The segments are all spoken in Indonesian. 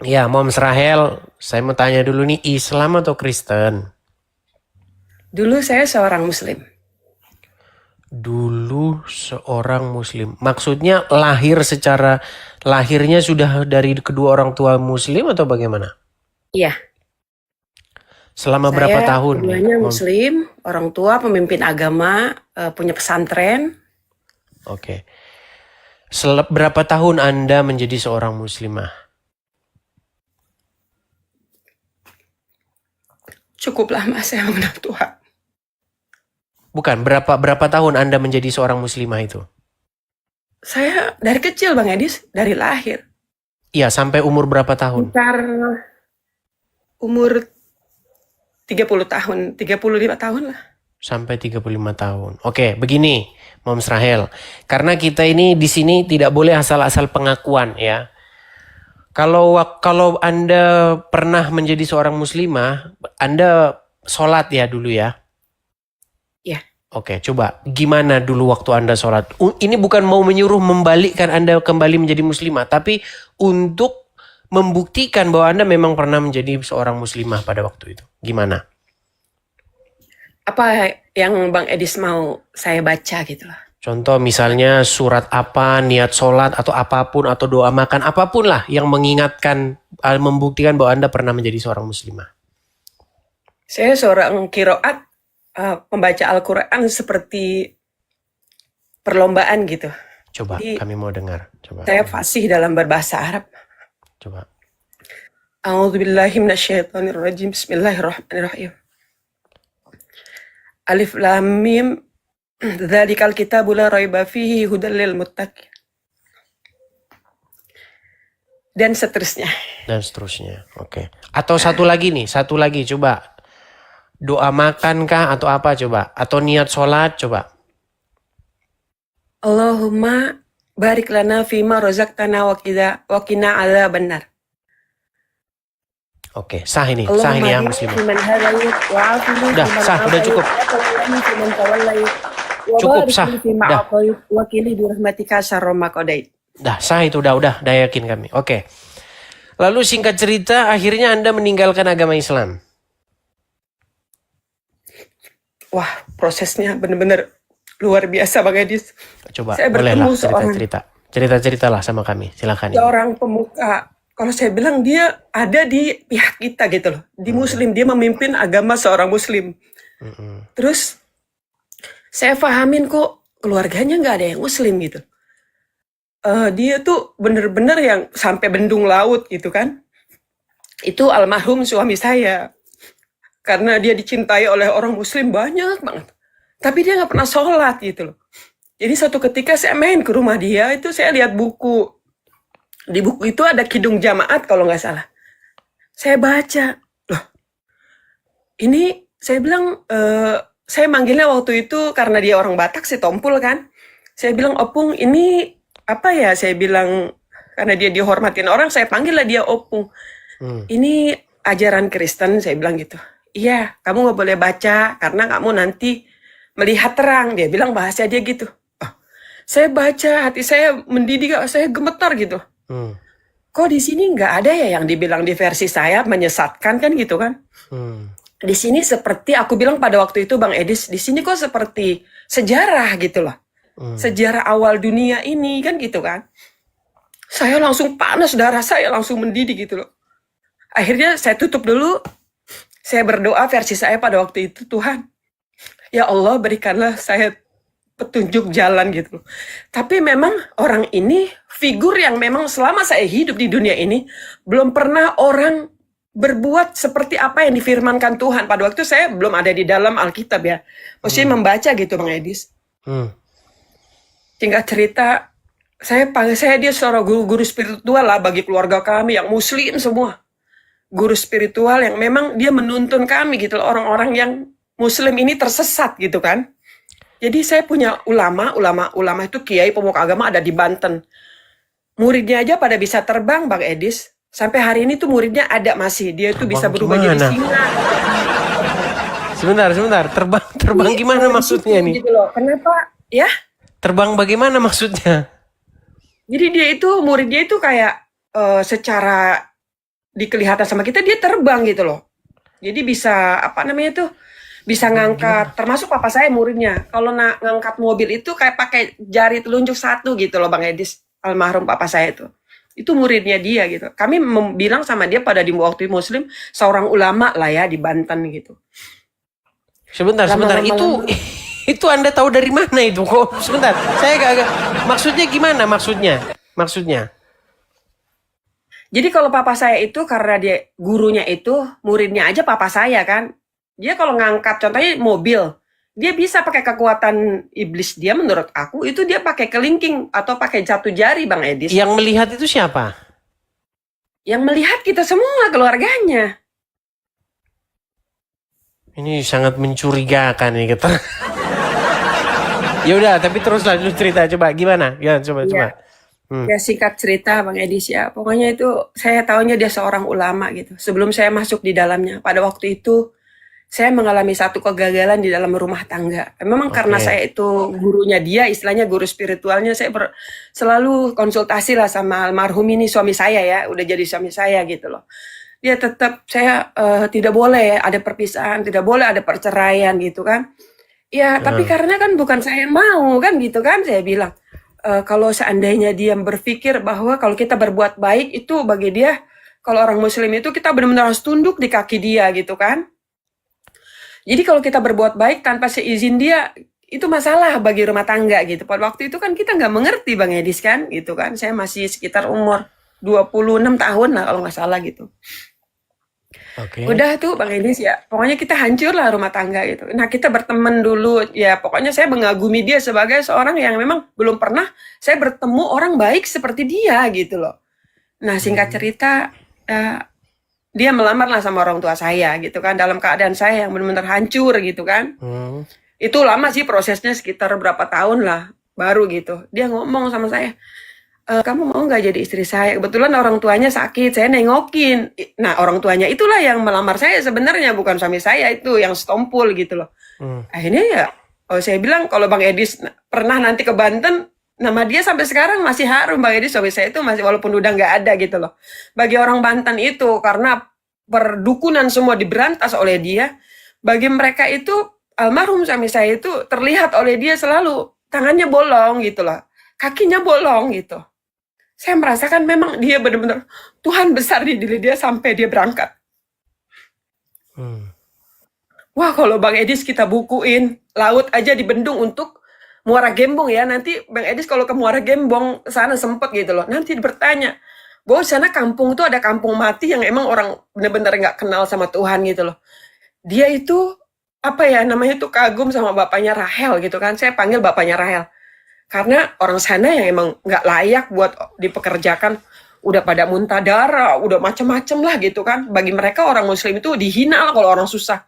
Ya, Moms Rahel, saya mau tanya dulu nih, Islam atau Kristen? Dulu saya seorang muslim. Dulu seorang Muslim. Maksudnya lahirnya sudah dari kedua orang tua Muslim atau bagaimana? Iya, Selama berapa saya tahun nih, keduanya Moms? muslim, orang tua pemimpin agama, punya pesantren. Oke. Berapa tahun Anda menjadi seorang Muslimah? Cukup lama saya mengenal Tuhan. Bukan, berapa tahun Anda menjadi seorang Muslimah itu? Saya dari kecil Bang Edis, dari lahir. Iya, sampai umur berapa tahun? Sekitar umur 30 tahun, 35 tahun lah. Sampai 35 tahun. Oke, begini, Moms Rahel. Karena kita ini di sini tidak boleh asal-asal pengakuan ya. Kalau Anda pernah menjadi seorang muslimah, Anda sholat ya dulu ya. Ya, Oke, coba gimana dulu waktu Anda sholat? Ini bukan mau menyuruh membalikkan Anda kembali menjadi muslimah, tapi untuk membuktikan bahwa Anda memang pernah menjadi seorang muslimah pada waktu itu. Gimana? apa yang Bang Edis mau saya baca gitu loh. Contoh misalnya surat apa, niat sholat atau apapun atau doa makan apapun lah yang mengingatkan, membuktikan bahwa Anda pernah menjadi seorang muslimah. Saya seorang kiroat, pembaca Al-Quran seperti perlombaan gitu. Coba Jadi kami mau dengar. Coba, saya fasih dalam berbahasa Arab. coba. A'udzubillahi minasyaitonirrajim. Bismillahirrahmanirrahim. Alif lam mim. Dzalikal kitabu la raiba fihi hudal lil muttaqin. Dan seterusnya. Dan seterusnya. Oke. Atau satu lagi nih, satu lagi coba. Doa makan kah atau apa coba? Atau niat sholat coba. Allahumma barik lana fima razaqtana wa qina adzabannar. Oke, sah ini Allahumma ya hdina muslimah. fiman hadayit wa afini Udah, fiman sah, udah afayit cukup. wa tawallani fiman tawallait wa Cukup, barik sah. li fima Udah, a'tait wa qini bi rahmatika syarra ma qadait. sah itu udah yakin kami. Oke. Lalu singkat cerita, akhirnya Anda meninggalkan agama Islam. Wah, prosesnya benar-benar luar biasa Bang Edis. Coba, Saya bertemu bolehlah seorang cerita-cerita. Cerita-ceritalah sama kami, silakan Ibu. seorang pemuka. Kalau saya bilang dia ada di pihak kita gitu loh. Di Mm-mm, muslim, dia memimpin agama seorang muslim. mm-mm, Terus saya pahamin kok keluarganya nggak ada yang muslim gitu. Dia tuh bener-bener yang sampai bendung laut gitu kan. Itu almarhum suami saya. Karena dia dicintai oleh orang muslim banyak banget. Tapi dia nggak pernah sholat gitu loh. Jadi suatu ketika saya main ke rumah dia, itu saya lihat buku. Di buku itu ada Kidung Jamaat kalau nggak salah. Saya baca. Loh, ini saya bilang, saya manggilnya waktu itu karena dia orang Batak, si Tompul kan. Saya bilang, Opung, ini apa ya? Saya bilang, karena dia dihormatin orang, saya panggil lah dia Opung. mm. Ini ajaran Kristen, saya bilang gitu. Iya, kamu nggak boleh baca karena kamu nanti melihat terang. Dia bilang bahasa dia gitu. Oh, saya baca, hati saya mendidih, saya gemetar gitu. Hmm, Kok di sini nggak ada ya yang dibilang di versi saya menyesatkan kan gitu kan? hmm, Di sini seperti aku bilang pada waktu itu Bang Edis, di sini kok seperti sejarah gitu loh. hmm. Sejarah awal dunia ini kan gitu kan. Saya langsung panas, darah saya langsung mendidih gitu loh. Akhirnya saya tutup dulu, saya berdoa versi saya pada waktu itu, Tuhan, ya Allah berikanlah saya petunjuk jalan gitu loh. Tapi memang orang ini figur yang memang selama saya hidup di dunia ini belum pernah orang berbuat seperti apa yang difirmankan Tuhan. Pada waktu saya belum ada di dalam Alkitab ya. Maksudnya membaca gitu Bang Edis. Hmm. Singkat cerita, saya panggil saya dia seorang guru spiritual lah bagi keluarga kami yang muslim semua. Guru spiritual yang memang dia menuntun kami gitu loh, orang-orang yang muslim ini tersesat gitu kan. Jadi saya punya ulama itu kiai pemuka agama ada di Banten. Muridnya aja pada bisa terbang Bang Edis. Sampai hari ini tuh muridnya ada masih. Dia itu bisa Terbang berubah jadi gimana? singa. Sebentar. Terbang Ini gimana di situ maksudnya nih? gitu loh. Kenapa? Ya. Terbang bagaimana maksudnya? Jadi dia itu muridnya itu kayak secara dikelihatan sama kita, dia terbang gitu loh. Jadi bisa apa namanya tuh? Bisa ngangkat, termasuk papa saya muridnya. Kalau ngangkat mobil itu kayak pakai jari telunjuk satu gitu loh Bang Edis, almarhum papa saya itu. Itu muridnya dia gitu. Kami bilang sama dia pada di waktu Muslim, seorang ulama lah ya di Banten gitu. Sebentar. Lama-lama Itu Anda tahu dari mana itu? Kok sebentar. Saya agak maksudnya gimana maksudnya? Jadi kalau papa saya itu karena dia gurunya itu muridnya aja papa saya kan. Dia kalau ngangkat contohnya mobil, dia bisa pakai kekuatan iblis dia menurut aku itu dia pakai kelingking atau pakai jatuh jari Bang Edis. Yang melihat itu siapa? Yang melihat kita semua keluarganya. Ini sangat mencurigakan nih kita. Ya udah, tapi terus lanjut cerita coba gimana? Ya coba. Iya. Ya singkat cerita Bang Edis ya. Pokoknya itu saya tahunya dia seorang ulama gitu. Sebelum saya masuk di dalamnya, pada waktu itu saya mengalami satu kegagalan di dalam rumah tangga. Memang karena saya itu gurunya dia, istilahnya guru spiritualnya, saya selalu konsultasi lah sama almarhum ini suami saya ya, udah jadi suami saya gitu loh. Dia tetap saya tidak boleh ada perpisahan, tidak boleh ada perceraian gitu kan. Ya, tapi karena kan bukan saya yang mau kan gitu kan, saya bilang. Kalau seandainya dia berpikir bahwa kalau kita berbuat baik itu bagi dia, kalau orang muslim itu kita benar-benar harus tunduk di kaki dia gitu kan. Jadi kalau kita berbuat baik tanpa seizin dia, itu masalah bagi rumah tangga gitu. Pada waktu itu kan kita nggak mengerti Bang Edis kan, gitu kan. Saya masih sekitar umur 26 tahun lah kalau nggak salah gitu. Udah tuh Bang Edis ya, pokoknya kita hancur lah rumah tangga gitu. Nah kita berteman dulu, ya pokoknya saya mengagumi dia sebagai seorang yang memang belum pernah saya bertemu orang baik seperti dia gitu loh. Nah singkat cerita, dia melamar lah sama orang tua saya gitu kan, dalam keadaan saya yang benar-benar hancur gitu kan. Itu lama sih prosesnya, sekitar berapa tahun lah baru gitu. Dia ngomong sama saya, kamu mau nggak jadi istri saya? Kebetulan orang tuanya sakit, saya nengokin. Nah orang tuanya itulah yang melamar saya sebenarnya, bukan suami saya itu yang stompul gitu loh. Akhirnya ya, saya bilang kalau Bang Edis pernah nanti ke Banten, nama dia sampai sekarang masih harum Bang Edis, suami saya itu masih walaupun udah nggak ada gitu loh. Bagi orang Banten itu karena perdukunan semua diberantas oleh dia, bagi mereka itu almarhum suami saya itu terlihat oleh dia selalu tangannya bolong gitu loh, kakinya bolong gitu. Saya merasakan memang dia benar-benar Tuhan besar di diri dia sampai dia berangkat. Wah kalau Bang Edis kita bukuin, laut aja dibendung untuk Muara Gembong ya. Nanti Bang Edis kalau ke Muara Gembong sana sempet gitu loh. Nanti bertanya, bahwa sana kampung itu ada kampung mati yang emang orang benar-benar nggak kenal sama Tuhan gitu loh. Dia itu, apa ya namanya tuh kagum sama bapaknya Rahel gitu kan. Saya panggil bapaknya Rahel. Karena orang sana yang emang nggak layak buat dipekerjakan, udah pada muntah darah, udah macem-macem lah gitu kan. Bagi mereka orang muslim itu dihina lah kalau orang susah.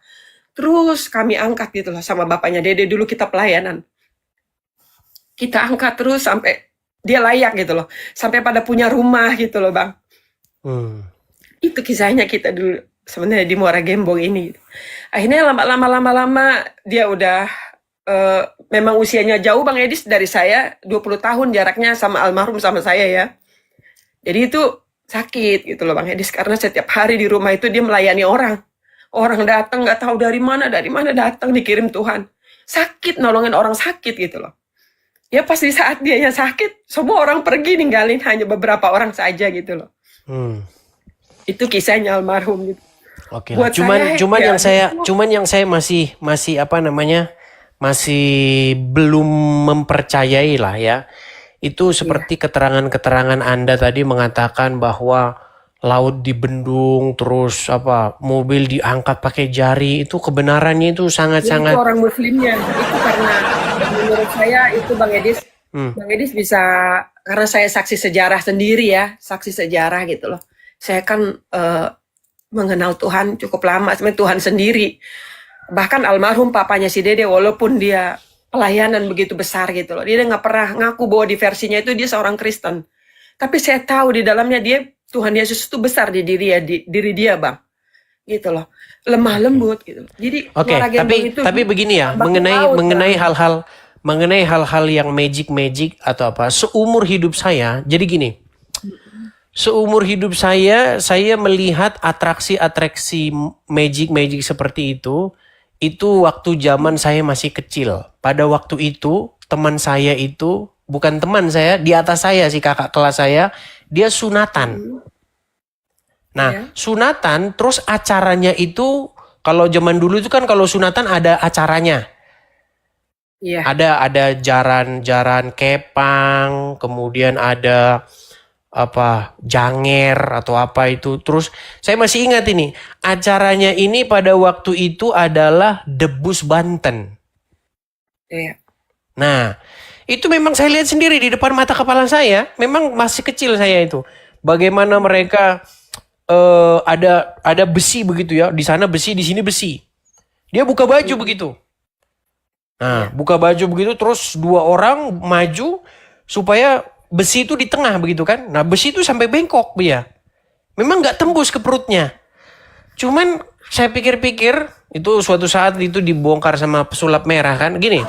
Terus kami angkat gitu lah sama bapaknya Dede, dulu kita pelayanan. Kita angkat terus sampai dia layak gitu loh. Sampai pada punya rumah gitu loh Bang. Itu kisahnya kita dulu sebenarnya di Muara Gembong ini. Akhirnya lama-lama dia udah memang usianya jauh Bang Edis dari saya, 20 tahun jaraknya sama almarhum sama saya ya. Jadi itu sakit gitu loh Bang Edis, karena setiap hari di rumah itu dia melayani orang. Orang datang nggak tahu dari mana datang dikirim Tuhan. Sakit nolongin orang sakit gitu loh. Ya pas di saat dia sakit, semua orang pergi ninggalin hanya beberapa orang saja gitu loh. Itu kisahnya almarhum gitu. Oke. Cuman yang saya masih apa namanya? Masih belum mempercayai lah ya. Itu seperti keterangan-keterangan Anda tadi mengatakan bahwa laut dibendung, terus apa mobil diangkat pakai jari, itu kebenarannya itu sangat-sangat. Itu orang muslimnya. Itu karena menurut saya itu Bang Edis, Bang Edis bisa, karena saya saksi sejarah sendiri ya, saksi sejarah gitu loh. Saya kan mengenal Tuhan cukup lama, sebenarnya Tuhan sendiri. Bahkan almarhum papanya si Dede, walaupun dia pelayanan begitu besar gitu loh, dia nggak pernah ngaku bahwa di versinya itu dia seorang Kristen. Tapi saya tahu di dalamnya dia, Tuhan Yesus itu besar di diri dia Bang, gitu loh, lemah lembut gitu. Jadi tapi begini ya, mengenai hal-hal yang magic atau apa, seumur hidup saya, jadi gini, seumur hidup saya melihat atraksi-atraksi magic seperti itu waktu zaman saya masih kecil. Pada waktu itu, teman saya itu, bukan teman saya, di atas saya sih, kakak kelas saya, dia sunatan. Nah, Ya. sunatan, terus acaranya itu, kalau zaman dulu itu kan kalau sunatan ada acaranya. Iya. Ada jaran kepang, kemudian ada apa janger atau apa itu. Terus saya masih ingat ini, acaranya ini pada waktu itu adalah Debus Banten. Iya. Nah, itu memang saya lihat sendiri di depan mata kepala saya, memang masih kecil saya itu. Bagaimana mereka ada besi begitu ya, di sana besi, di sini besi. Dia buka baju begitu. Nah, buka baju begitu terus dua orang maju supaya besi itu di tengah begitu kan. Nah, besi itu sampai bengkok dia. Memang nggak tembus ke perutnya. Cuman saya pikir-pikir itu suatu saat itu dibongkar sama pesulap merah kan. Gini.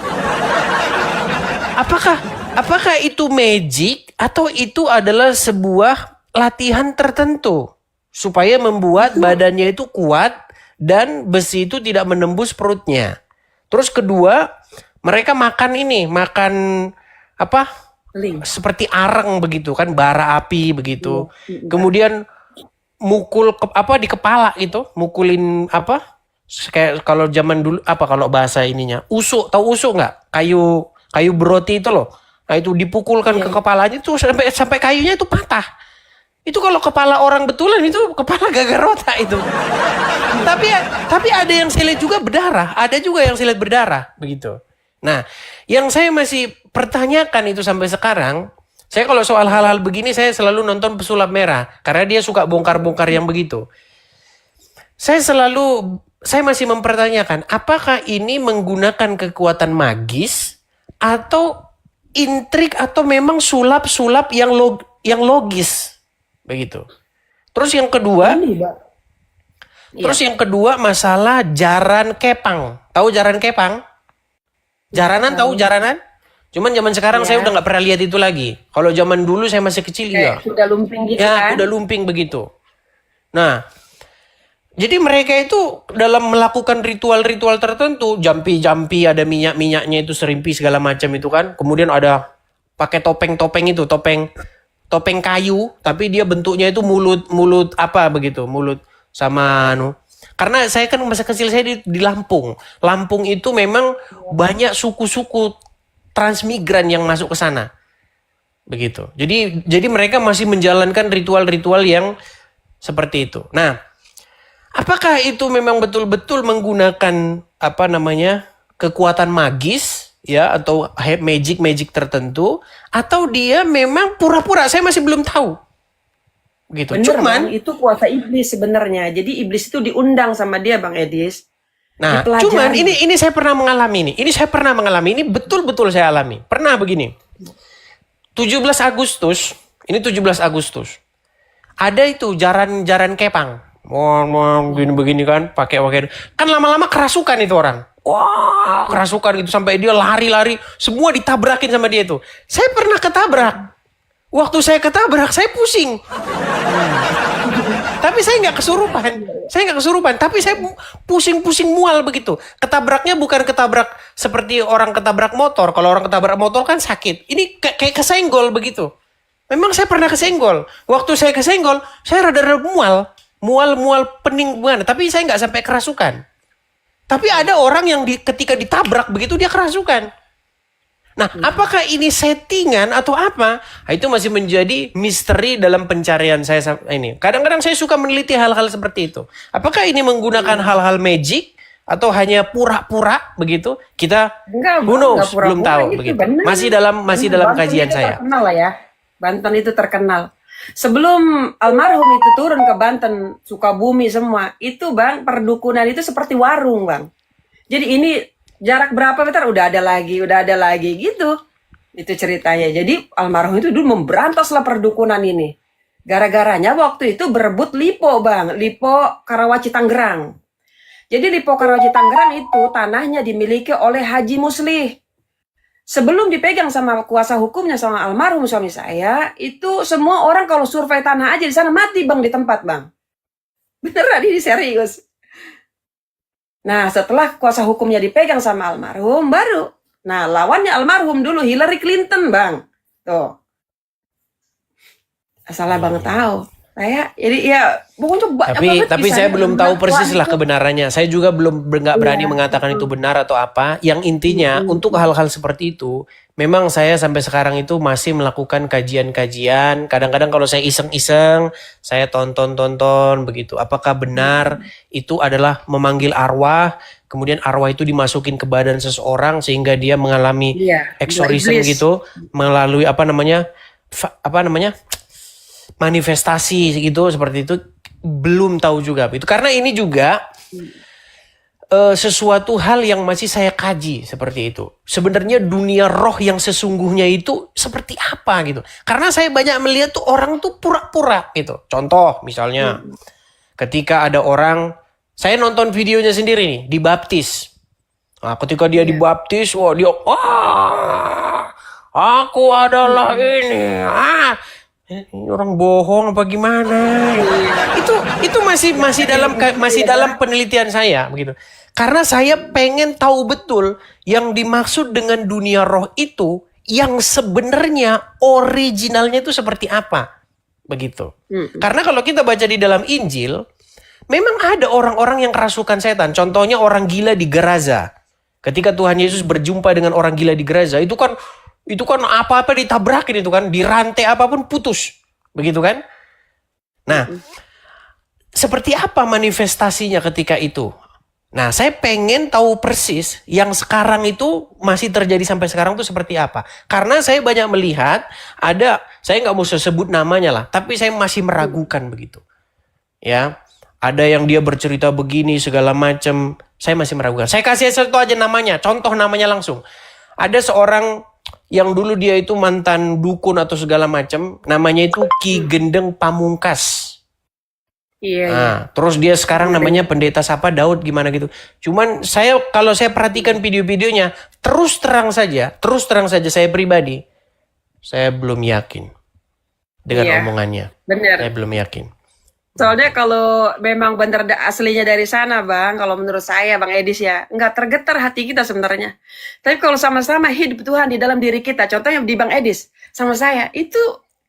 Apakah itu magic atau itu adalah sebuah latihan tertentu supaya membuat badannya itu kuat dan besi itu tidak menembus perutnya. Terus kedua, mereka makan apa? Link. Seperti areng begitu kan, bara api begitu. Iya. Kemudian mukul di kepala gitu, mukulin apa? Kayak kalau zaman dulu apa kalau bahasa ininya? Usuk, tahu usuk nggak? Kayu beroti itu loh. Nah, itu dipukulkan ke kepalanya itu sampai kayunya itu patah. Itu kalau kepala orang betulan itu kepala gagal otak itu. tapi ada yang saya lihat juga berdarah, ada juga yang saya lihat berdarah begitu. Nah, yang saya masih pertanyakan itu sampai sekarang, saya kalau soal hal-hal begini saya selalu nonton Pesulap Merah karena dia suka bongkar-bongkar yang begitu. Saya masih mempertanyakan apakah ini menggunakan kekuatan magis atau intrik atau memang sulap-sulap yang logis begitu. Terus yang kedua, masalah jaran kepang. Tahu jaran kepang? Jaranan tahu jaranan? Cuman zaman sekarang saya udah nggak pernah lihat itu lagi. Kalau zaman dulu saya masih kecil iya. Kuda lumping gitu Ya, kan? kuda lumping begitu. Nah, jadi mereka itu dalam melakukan ritual-ritual tertentu, jampi-jampi ada minyak-minyaknya itu serimpi segala macam itu kan. Kemudian ada pakai topeng-topeng itu, topeng kayu, tapi dia bentuknya itu mulut apa begitu, mulut sama Karena saya kan masa kecil saya di Lampung. Lampung itu memang banyak suku-suku transmigran yang masuk ke sana. Begitu. Jadi mereka masih menjalankan ritual-ritual yang seperti itu. Nah, apakah itu memang betul-betul menggunakan kekuatan magis ya atau magic tertentu atau dia memang pura-pura? Saya masih belum tahu. Gitu. Bener, Bang, itu kuasa iblis sebenarnya. Jadi iblis itu diundang sama dia, Bang Edis. Nah, Dipelajari. cuman ini saya pernah mengalami ini. Ini betul-betul saya alami. Pernah begini. 17 Agustus, ini 17 Agustus. Ada itu jaran kepang. Begini kan, pakai. Kan lama-lama kerasukan itu orang. Wah, kerasukan gitu sampai dia lari-lari, semua ditabrakin sama dia itu. Saya pernah ketabrak. Waktu saya ketabrak, saya pusing. Tapi saya nggak kesurupan. Tapi saya pusing-pusing mual begitu. Ketabraknya bukan ketabrak seperti orang ketabrak motor. Kalau orang ketabrak motor kan sakit. Ini kayak kesenggol begitu. Memang saya pernah kesenggol. Waktu saya kesenggol, saya rada-rada mual pening gimana. Tapi saya nggak sampai kerasukan. Tapi ada orang yang ketika ditabrak begitu dia kerasukan. Nah, apakah ini settingan atau apa? Nah, itu masih menjadi misteri dalam pencarian saya ini. Kadang-kadang saya suka meneliti hal-hal seperti itu. Apakah ini menggunakan hal-hal magic atau hanya pura-pura begitu? Kita who knows, belum tahu begitu. Bener. Masih dalam kajian saya. Terkenal lah ya. Banten itu terkenal. Sebelum almarhum itu turun ke Banten, Sukabumi semua, itu Bang, perdukunan itu seperti warung, Bang. Jadi ini jarak berapa meter udah ada lagi gitu. Itu ceritanya. Jadi almarhum itu dulu memberantaslah perdukunan ini. Gara-garanya waktu itu berebut Lipo, Bang. Lipo Karawaci Tangerang. Jadi Lipo Karawaci Tangerang itu tanahnya dimiliki oleh Haji Muslih. Sebelum dipegang sama kuasa hukumnya sama almarhum suami saya, itu semua orang kalau survei tanah aja di sana mati bang di tempat bang. Beneran ini serius. Nah setelah kuasa hukumnya dipegang sama almarhum baru. Nah lawannya almarhum dulu Hillary Clinton bang. Tuh. Asal abang tahu. Saya jadi ya pokoknya banyak banget Tapi kisahnya saya belum tahu dakwah persis lah itu. kebenarannya. Saya juga nggak berani Iya. mengatakan itu benar atau apa. Yang intinya untuk hal-hal seperti itu, memang saya sampai sekarang itu masih melakukan kajian-kajian. Kadang-kadang kalau saya iseng-iseng, saya tonton-tonton begitu. Apakah benar itu adalah memanggil arwah, kemudian arwah itu dimasukin ke badan seseorang sehingga dia mengalami Iya, gila exorcism iblis. gitu melalui apa namanya manifestasi gitu seperti itu, belum tahu juga itu karena ini juga sesuatu hal yang masih saya kaji seperti itu. Sebenarnya dunia roh yang sesungguhnya itu seperti apa gitu. Karena saya banyak melihat tuh orang tuh pura-pura gitu. Contoh misalnya ketika ada orang, saya nonton videonya sendiri nih, dibaptis. Nah, ketika dia Iya. dibaptis, wah dia, wah, aku adalah ini. Ini orang bohong apa gimana? Itu masih dalam penelitian saya begitu. Karena saya pengen tahu betul yang dimaksud dengan dunia roh itu yang sebenarnya originalnya itu seperti apa. Begitu. Karena kalau kita baca di dalam Injil, memang ada orang-orang yang kerasukan setan. Contohnya orang gila di Geraza. Ketika Tuhan Yesus berjumpa dengan orang gila di Geraza, itu kan apa-apa ditabrakin itu kan, dirantai apapun putus. Begitu kan? Nah, seperti apa manifestasinya ketika itu? Nah, saya pengen tahu persis yang sekarang itu masih terjadi sampai sekarang itu seperti apa. Karena saya banyak melihat saya nggak mau sebut namanya lah, tapi saya masih meragukan begitu. Ya, ada yang dia bercerita begini segala macam, saya masih meragukan. Saya kasih satu aja namanya, contoh namanya langsung. Ada seorang yang dulu dia itu mantan dukun atau segala macam, namanya itu Ki Gendeng Pamungkas. Iya, iya. Nah, terus dia sekarang namanya Pendeta Sapa Daud gimana gitu. Cuman kalau saya perhatikan video-videonya, terus terang saja saya pribadi, saya belum yakin dengan Iya, omongannya. bener. Saya belum yakin. Soalnya kalau memang bener aslinya dari sana bang, kalau menurut saya bang Edis ya, nggak tergetar hati kita sebenarnya. Tapi kalau sama-sama hidup Tuhan di dalam diri kita, contohnya di bang Edis sama saya, itu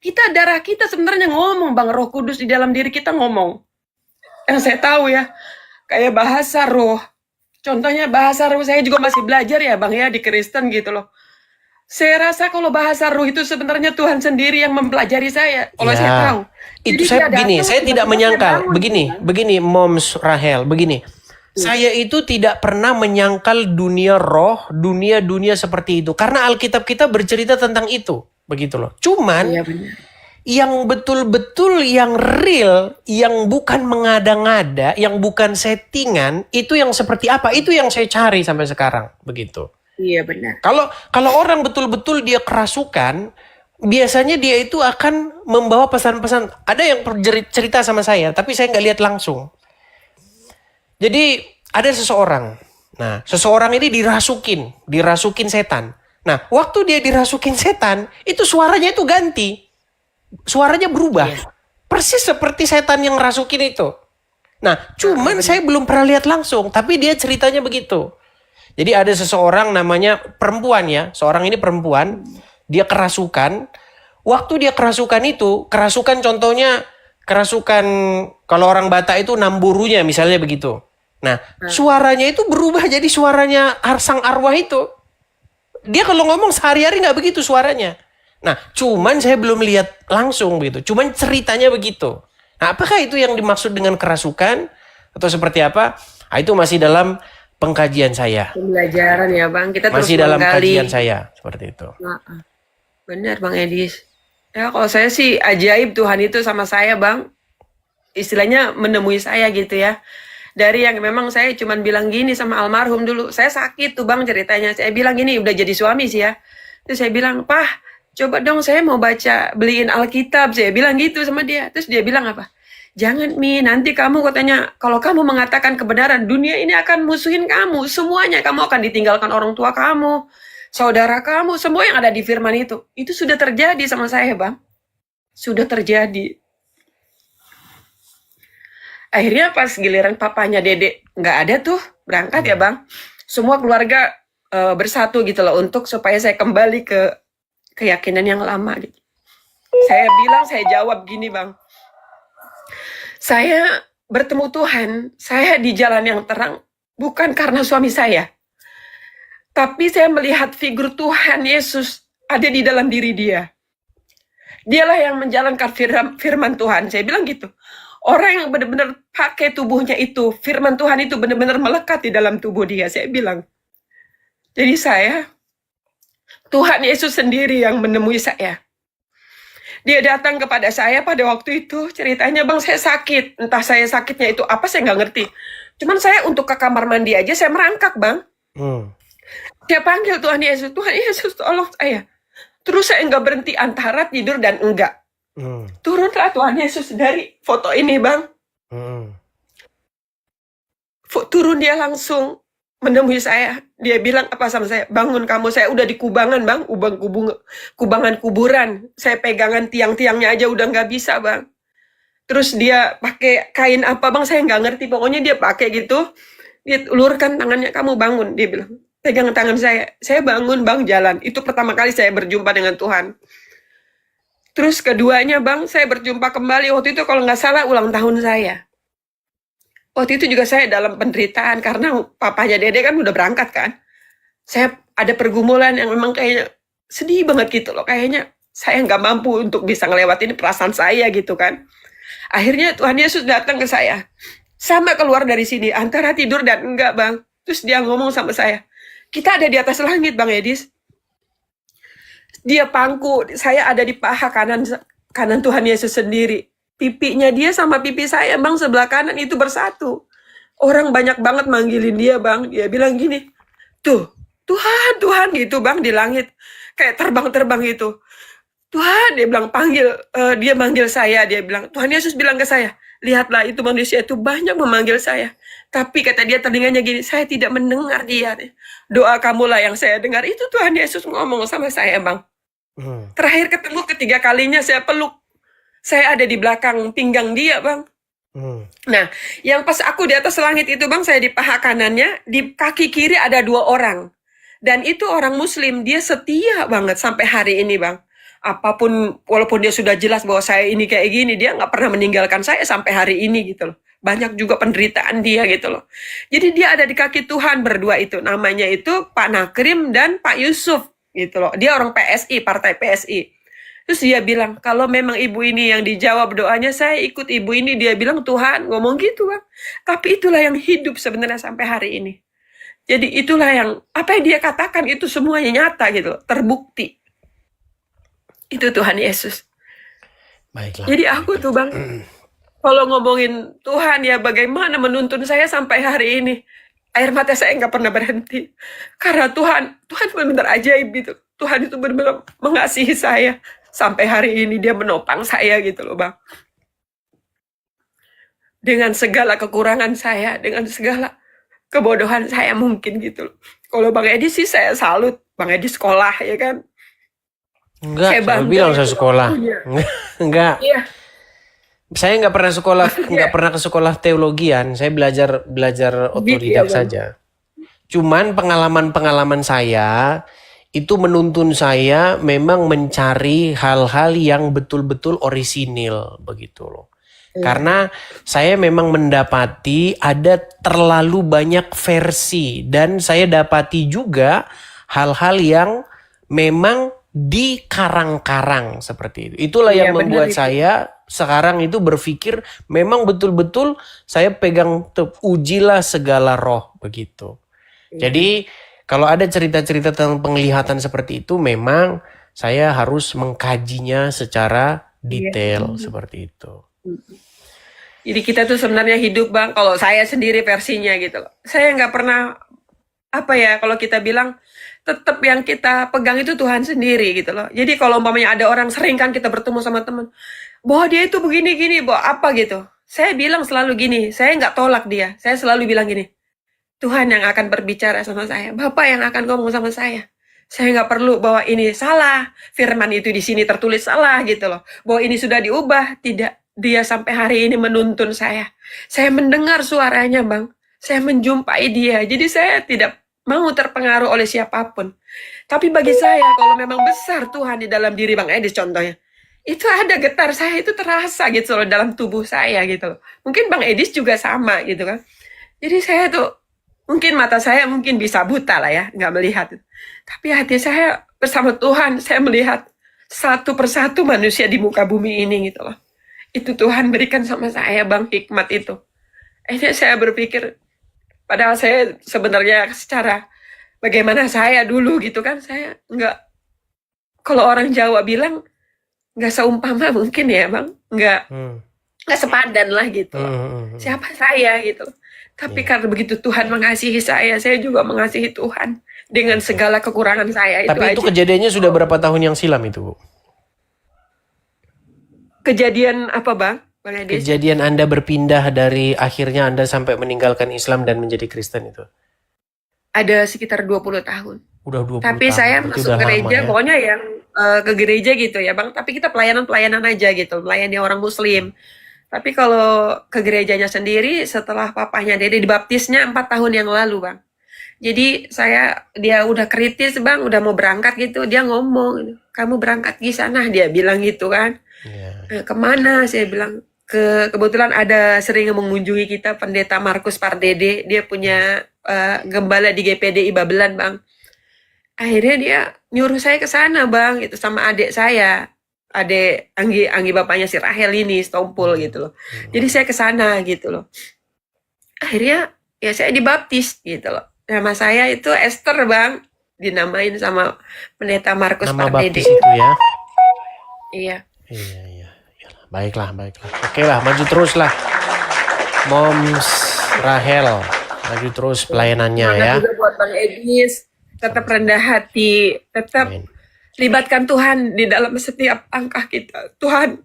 kita darah kita sebenarnya ngomong bang, Roh Kudus di dalam diri kita ngomong. Yang saya tahu ya, kayak bahasa roh. Contohnya bahasa roh saya juga masih belajar ya bang ya di Kristen gitu loh. Saya rasa kalau bahasa roh itu sebenarnya Tuhan sendiri yang mempelajari saya. Kalau saya tahu. Itu Jadi dia datang, saya tidak tiba-tiba menyangkal. saya bangun. Begini, Moms Rahel, begini. Saya itu tidak pernah menyangkal dunia roh, dunia seperti itu. Karena Alkitab kita bercerita tentang itu. Begitu loh. Cuman, Iya benar. yang betul-betul, yang real, yang bukan mengada-ngada, yang bukan settingan, itu yang seperti apa? Itu yang saya cari sampai sekarang. Begitu. Iya benar. Kalau orang betul-betul dia kerasukan, biasanya dia itu akan membawa pesan-pesan. Ada yang cerita sama saya, tapi saya nggak lihat langsung. Jadi ada seseorang. Nah, seseorang ini dirasukin setan. Nah, waktu dia dirasukin setan, itu suaranya itu ganti. Suaranya berubah. Iya. Persis seperti setan yang rasukin itu. Nah, cuman saya belum pernah lihat langsung, tapi dia ceritanya begitu. Jadi ada seseorang namanya perempuan ya, seorang ini perempuan, dia kerasukan. Waktu dia kerasukan itu, contohnya kerasukan kalau orang Batak itu namburunya misalnya begitu. Nah, suaranya itu berubah jadi suaranya sang arwah itu. Dia kalau ngomong sehari-hari nggak begitu suaranya. Nah, cuman saya belum lihat langsung begitu. Cuman ceritanya begitu. Nah, apakah itu yang dimaksud dengan kerasukan atau seperti apa? Nah, itu masih dalam pengkajian saya. Pembelajaran ya bang, kita terus Masih dalam menggali. kajian saya seperti itu. Benar bang Edis. Ya kalau saya sih ajaib Tuhan itu sama saya bang. Istilahnya menemui saya gitu ya. Dari yang memang saya cuman bilang gini sama almarhum dulu. Saya sakit tuh bang ceritanya. Saya bilang gini, udah jadi suami sih ya. Terus saya bilang, Pah, coba dong saya mau beliin Alkitab. Saya bilang gitu sama dia. Terus dia bilang apa? Jangan Mi, nanti kamu katanya, kalau kamu mengatakan kebenaran, dunia ini akan musuhin kamu. Semuanya kamu akan ditinggalkan orang tua kamu. saudara kamu, semua yang ada di firman itu sudah terjadi sama saya, Bang. Sudah terjadi. Akhirnya pas giliran papanya Dedek nggak ada tuh, berangkat ya Bang. Semua keluarga bersatu gitu loh untuk supaya saya kembali ke keyakinan yang lama gitu. Saya jawab gini Bang. Saya bertemu Tuhan, saya di jalan yang terang bukan karena suami saya. Tapi saya melihat figur Tuhan Yesus ada di dalam diri dia. Dialah yang menjalankan firman Tuhan. Saya bilang gitu. Orang yang benar-benar pakai tubuhnya itu, firman Tuhan itu benar-benar melekat di dalam tubuh dia. Saya bilang. Jadi Tuhan Yesus sendiri yang menemui saya. Dia datang kepada saya pada waktu itu, ceritanya Bang saya sakit. Entah saya sakitnya itu apa, saya nggak ngerti. Cuman saya untuk ke kamar mandi aja, saya merangkak Bang. Dia panggil Tuhan Yesus tolong saya. Terus saya nggak berhenti antara tidur dan enggak. Turunlah Tuhan Yesus dari foto ini Bang. Turun dia langsung menemui saya. Dia bilang apa sama saya? Bangun kamu, saya udah di kubangan Bang. Kubangan kuburan. Saya pegangan tiang-tiangnya aja udah nggak bisa Bang. Terus dia pakai kain apa Bang, saya nggak ngerti. Pokoknya dia pakai gitu. Dia ulurkan tangannya, kamu bangun. Dia bilang. Pegang tangan saya bangun Bang, jalan. Itu pertama kali saya berjumpa dengan Tuhan. Terus keduanya Bang, saya berjumpa kembali waktu itu kalau nggak salah ulang tahun saya. Waktu itu juga saya dalam penderitaan karena papanya Dede kan udah berangkat kan. Saya ada pergumulan yang memang kayaknya sedih banget gitu loh. Kayaknya saya nggak mampu untuk bisa ngelewatin perasaan saya gitu kan. Akhirnya Tuhan Yesus datang ke saya. Sama keluar dari sini, antara tidur dan enggak Bang. Terus dia ngomong sama saya. Kita ada di atas langit Bang Edis. Dia pangku, saya ada di paha kanan Tuhan Yesus sendiri. Pipinya dia sama pipi saya Bang sebelah kanan itu bersatu. Orang banyak banget manggilin dia Bang. Dia bilang gini, tuh Tuhan gitu Bang di langit. Kayak terbang-terbang gitu. Tuhan, dia bilang dia manggil saya. Dia bilang, Tuhan Yesus bilang ke saya, lihatlah itu manusia itu banyak memanggil saya. Tapi kata dia telinganya gini, saya tidak mendengar dia. Doa kamulah yang saya dengar. Itu Tuhan Yesus ngomong sama saya Bang. Terakhir ketemu ketiga kalinya saya peluk. Saya ada di belakang pinggang dia Bang. Nah, yang pas aku di atas langit itu Bang, saya di paha kanannya, di kaki kiri ada 2 orang. Dan itu orang Muslim, dia setia banget sampai hari ini Bang. Apapun, walaupun dia sudah jelas bahwa saya ini kayak gini, dia nggak pernah meninggalkan saya sampai hari ini gitu loh. Banyak juga penderitaan dia gitu loh. Jadi dia ada di kaki Tuhan berdua itu. Namanya itu Pak Nakrim dan Pak Yusuf gitu loh. Dia orang PSI, partai PSI. Terus dia bilang, kalau memang ibu ini yang dijawab doanya, saya ikut ibu ini. Dia bilang, Tuhan ngomong gitu Bang. Tapi itulah yang hidup sebenarnya sampai hari ini. Jadi itulah yang, apa yang dia katakan itu semuanya nyata gitu loh. Terbukti. Itu Tuhan Yesus. Baiklah. Jadi aku tuh Bang, kalau ngomongin Tuhan ya bagaimana menuntun saya sampai hari ini. Air mata saya nggak pernah berhenti. Karena Tuhan benar-benar ajaib gitu. Tuhan itu benar-benar mengasihi saya. Sampai hari ini dia menopang saya gitu loh Bang. Dengan segala kekurangan saya, dengan segala kebodohan saya mungkin gitu loh. Kalau Bang Edi sih saya salut. Bang Edi sekolah ya kan. Enggak, saya bilang saya sekolah. Enggak. Iya. Saya nggak pernah sekolah, nggak pernah ke sekolah teologian. Saya belajar otodidak saja. Cuman pengalaman saya itu menuntun saya memang mencari hal-hal yang betul-betul orisinil begitu loh. Karena saya memang mendapati ada terlalu banyak versi dan saya dapati juga hal-hal yang memang dikarang-karang seperti itu. Itulah yang membuat saya sekarang itu berpikir memang betul-betul saya pegang ujilah segala roh begitu. Jadi kalau ada cerita-cerita tentang penglihatan seperti itu memang saya harus mengkajinya secara detail seperti itu. Jadi kita tuh sebenarnya hidup Bang, kalau saya sendiri versinya gitu loh. Saya nggak pernah, kalau kita bilang, tetap yang kita pegang itu Tuhan sendiri gitu loh. Jadi kalau umpamanya ada orang sering kan kita bertemu sama teman, bahwa dia itu begini-gini, bahwa apa gitu. Saya bilang selalu gini, saya nggak tolak dia. Saya selalu bilang gini, Tuhan yang akan berbicara sama saya. Bapak yang akan ngomong sama saya. Saya nggak perlu bahwa ini salah, firman itu di sini tertulis salah gitu loh. Bahwa ini sudah diubah, tidak. Dia sampai hari ini menuntun saya. Saya mendengar suaranya, Bang. Saya menjumpai dia. Jadi saya tidak mau terpengaruh oleh siapapun. Tapi bagi saya, kalau memang besar Tuhan di dalam diri Bang Edis contohnya, itu ada getar saya itu terasa gitu loh dalam tubuh saya gitu loh. Mungkin Bang Edis juga sama gitu kan. Jadi saya tuh mungkin mata saya mungkin bisa buta lah ya, nggak melihat. Tapi hati saya bersama Tuhan, saya melihat satu persatu manusia di muka bumi ini gitu loh. Itu Tuhan berikan sama saya Bang hikmat itu. Akhirnya saya berpikir, padahal saya sebenarnya secara bagaimana saya dulu gitu kan, saya nggak, kalau orang Jawa bilang nggak seumpama mungkin ya Bang, Hmm. nggak sepadan lah gitu loh. Siapa saya gitu loh. Tapi Iya. karena begitu Tuhan mengasihi saya juga mengasihi Tuhan dengan segala kekurangan saya itu Tapi itu aja. kejadiannya sudah berapa tahun yang silam itu, Bu? Kejadian apa Bang? Bang Edis? Kejadian Anda berpindah dari akhirnya Anda sampai meninggalkan Islam dan menjadi Kristen itu? Ada sekitar 20 tahun. Udah 20 Tapi tahun. saya Berarti masuk udah lama gereja, ya. pokoknya yang ke gereja gitu ya Bang. Tapi kita pelayanan-pelayanan aja gitu, melayani orang Muslim. Tapi kalau ke gerejanya sendiri setelah papahnya Dede dibaptisnya 4 tahun yang lalu Bang. Jadi dia udah kritis Bang, udah mau berangkat gitu, dia ngomong, kamu berangkat di sana, dia bilang gitu kan. Iya. Kemana? Saya bilang kebetulan ada sering mengunjungi kita Pendeta Markus Pardede, dia punya gembala di GPDI Babelan Bang. Akhirnya dia nyuruh saya ke sana Bang, itu sama adik saya, adik Anggi bapaknya si Rahel ini, Stompul gitu loh. Jadi saya ke sana gitu loh. Akhirnya ya saya dibaptis gitu loh. Nama saya itu Esther Bang, dinamain sama Pendeta Markus Nama Pardede. baptis itu ya? Iya. Iya. Iyalah. Baiklah. Oke lah, maju terus lah. Moms Rahel, maju terus pelayanannya Semangat ya. juga buat Bang Edis, tetap rendah hati, tetap Amin. libatkan Tuhan di dalam setiap langkah kita. Tuhan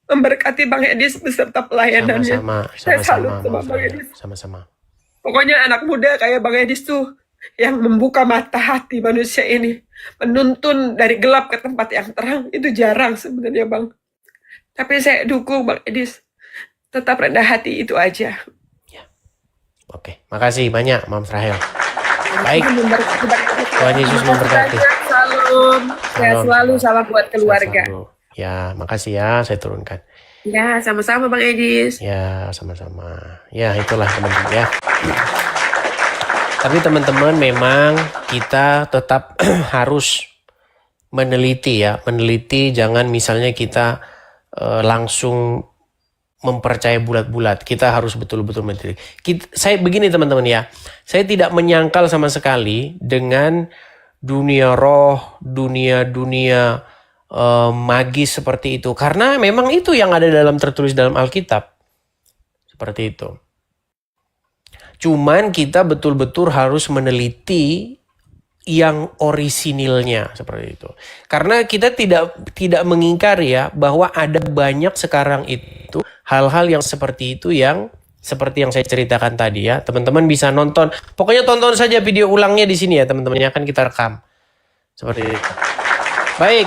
memberkati Bang Edis beserta pelayanannya. Saya salut sama Moms Bang Rahel. Edis. Sama-sama. Pokoknya anak muda kayak Bang Edis tuh yang membuka mata hati manusia ini, menuntun dari gelap ke tempat yang terang, itu jarang sebenarnya Bang. Tapi saya dukung Bang Edis, tetap rendah hati, itu aja. Oke, makasih banyak Moms Rahel. Baik. Tuhan memberkati Bang Edis. Tuhan Yesus memberkati. Salam. Sehat selalu, salam buat keluarga. Sehat selalu. Ya, makasih ya, saya turunkan. Ya, sama-sama Bang Edis. Ya, sama-sama. Ya, itulah teman-teman ya. Tapi teman-teman memang kita tetap harus meneliti ya. Meneliti, jangan misalnya kita langsung mempercayai bulat-bulat. Kita harus betul-betul meneliti. Saya begini teman-teman ya. Saya tidak menyangkal sama sekali dengan dunia roh, dunia magis seperti itu, karena memang itu yang ada tertulis dalam Alkitab seperti itu. Cuman kita betul-betul harus meneliti yang orisinilnya seperti itu, karena kita tidak mengingkari ya bahwa ada banyak sekarang itu hal-hal yang seperti itu, yang seperti yang saya ceritakan tadi ya. Teman-teman bisa nonton, pokoknya tonton saja video ulangnya di sini ya teman-teman, yang akan kita rekam seperti itu. Baik,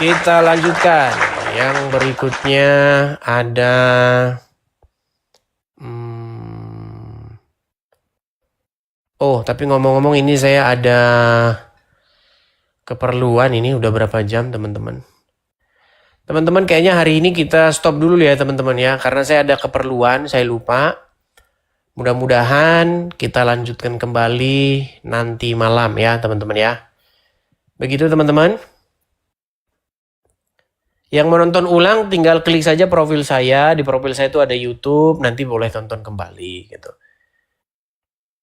kita lanjutkan. Yang berikutnya ada tapi ngomong-ngomong ini saya ada keperluan. Ini udah berapa jam teman-teman? Teman-teman kayaknya hari ini kita stop dulu ya teman-teman ya, karena saya ada keperluan, saya lupa. Mudah-mudahan kita lanjutkan kembali nanti malam ya teman-teman ya. Begitu teman-teman. Yang menonton ulang tinggal klik saja profil saya. Di profil saya itu ada YouTube, nanti boleh tonton kembali gitu.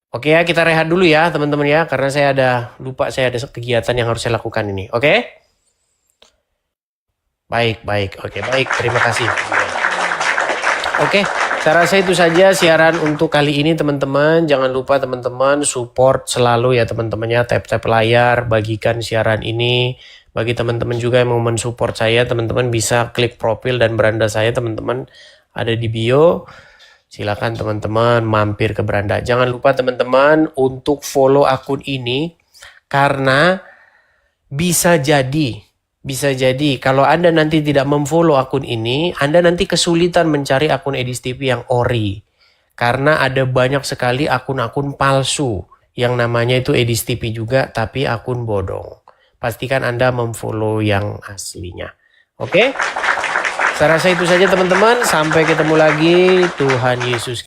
Oke ya, kita rehat dulu ya teman-teman ya, karena saya ada kegiatan yang harus saya lakukan ini. Oke? Baik. Oke, baik. Terima kasih. Oke, saya rasa itu saja siaran untuk kali ini teman-teman. Jangan lupa teman-teman support selalu ya teman-teman ya. Tap-tap layar, bagikan siaran ini. Bagi teman-teman juga yang mau mensupport saya, teman-teman bisa klik profil dan beranda saya teman-teman. Ada di bio. Silakan teman-teman mampir ke beranda. Jangan lupa teman-teman untuk follow akun ini, karena Bisa jadi kalau Anda nanti tidak memfollow akun ini, Anda nanti kesulitan mencari akun Edis TV yang ori. Karena ada banyak sekali akun-akun palsu yang namanya itu Edis TV juga, tapi akun bodong. Pastikan Anda memfollow yang aslinya. Oke? Saya rasa itu saja teman-teman. Sampai ketemu lagi. Tuhan Yesus